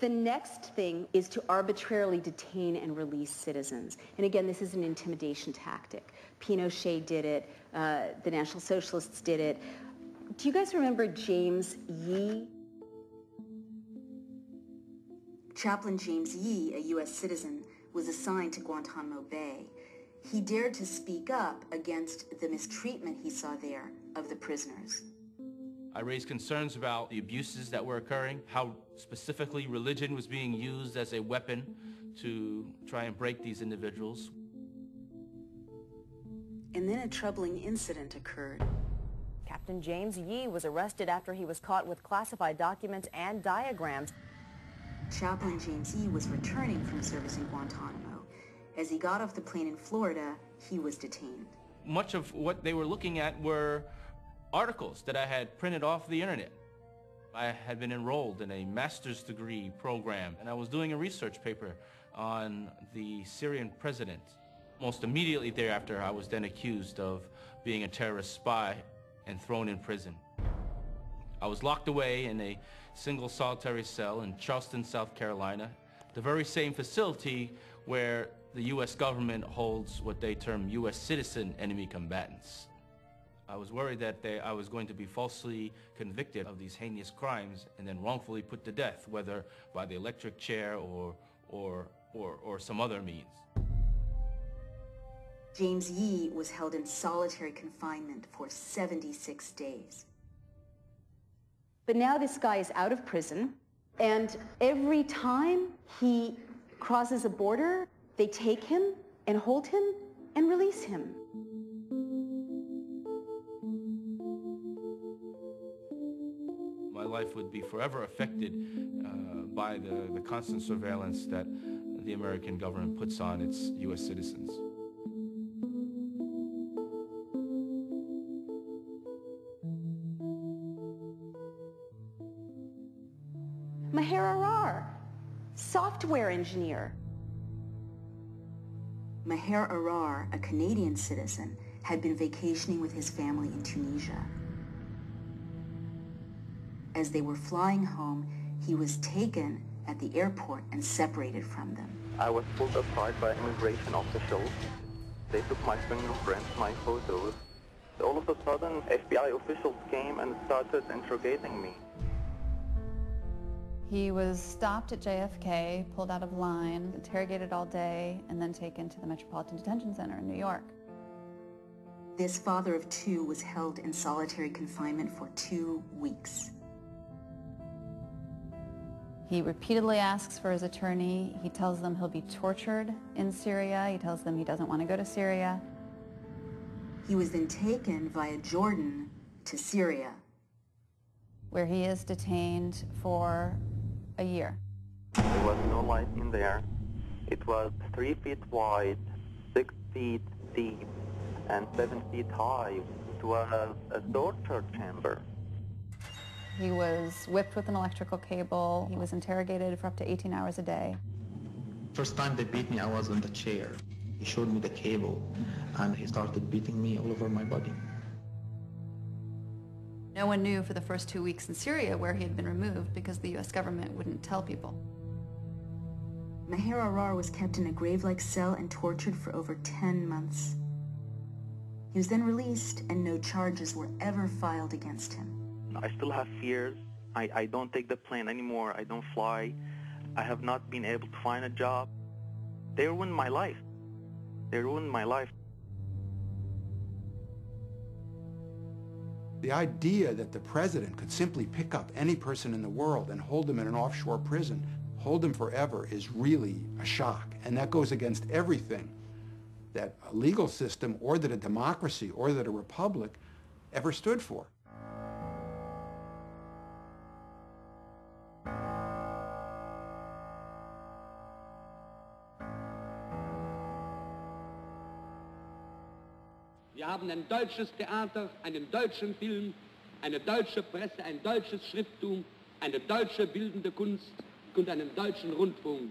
The next thing is to arbitrarily detain and release citizens. And again, this is an intimidation tactic. Pinochet did it. The National Socialists did it. Do you guys remember James Yee? Chaplain James Yee, a U.S. citizen, was assigned to Guantanamo Bay. He dared to speak up against the mistreatment he saw there of the prisoners. I raised concerns about the abuses that were occurring, how specifically religion was being used as a weapon to try and break these individuals. And then a troubling incident occurred. Captain James Yee was arrested after he was caught with classified documents and diagrams. Chaplain James Yee was returning from service in Guantanamo. As he got off the plane in Florida, he was detained. Much of what they were looking at were articles that I had printed off the internet. I had been enrolled in a master's degree program, and I was doing a research paper on the Syrian president. Most immediately thereafter, I was then accused of being a terrorist spy and thrown in prison. I was locked away in a single solitary cell in Charleston, South Carolina, the very same facility where the U.S. government holds what they term U.S. citizen enemy combatants. I was worried that I was going to be falsely convicted of these heinous crimes and then wrongfully put to death, whether by the electric chair or some other means. James Yee was held in solitary confinement for 76 days. But now this guy is out of prison, and every time he crosses a border, they take him and hold him and release him. My life would be forever affected by the constant surveillance that the American government puts on its U.S. citizens. Maher Arar, software engineer. Maher Arar, a Canadian citizen, had been vacationing with his family in Tunisia. As they were flying home, he was taken at the airport and separated from them. I was pulled aside by immigration officials. They took my fingerprints, my photos. All of a sudden, FBI officials came and started interrogating me. He was stopped at JFK, pulled out of line, interrogated all day, and then taken to the Metropolitan Detention Center in New York. This father of two was held in solitary confinement for 2 weeks. He repeatedly asks for his attorney. He tells them he'll be tortured in Syria. He tells them he doesn't want to go to Syria. He was then taken via Jordan to Syria, where he is detained for a year. There was no light in there. It was 3 feet wide, 6 feet deep, and 7 feet high. It was a torture chamber. He was whipped with an electrical cable. He was interrogated for up to 18 hours a day. First time they beat me, I was on the chair. He showed me the cable, and he started beating me all over my body. No one knew for the first 2 weeks in Syria where he had been removed because the U.S. government wouldn't tell people. Maher Arar was kept in a grave-like cell and tortured for over 10 months. He was then released, and no charges were ever filed against him. I still have fears. I don't take the plane anymore. I don't fly. I have not been able to find a job. They ruined my life. They ruined my life. The idea that the president could simply pick up any person in the world and hold them in an offshore prison, hold them forever, is really a shock. And that goes against everything that a legal system or that a democracy or that a republic ever stood for. Wir haben ein deutsches Theater, einen deutschen Film, eine deutsche Presse, ein deutsches Schrifttum, eine deutsche bildende Kunst und einen deutschen Rundfunk.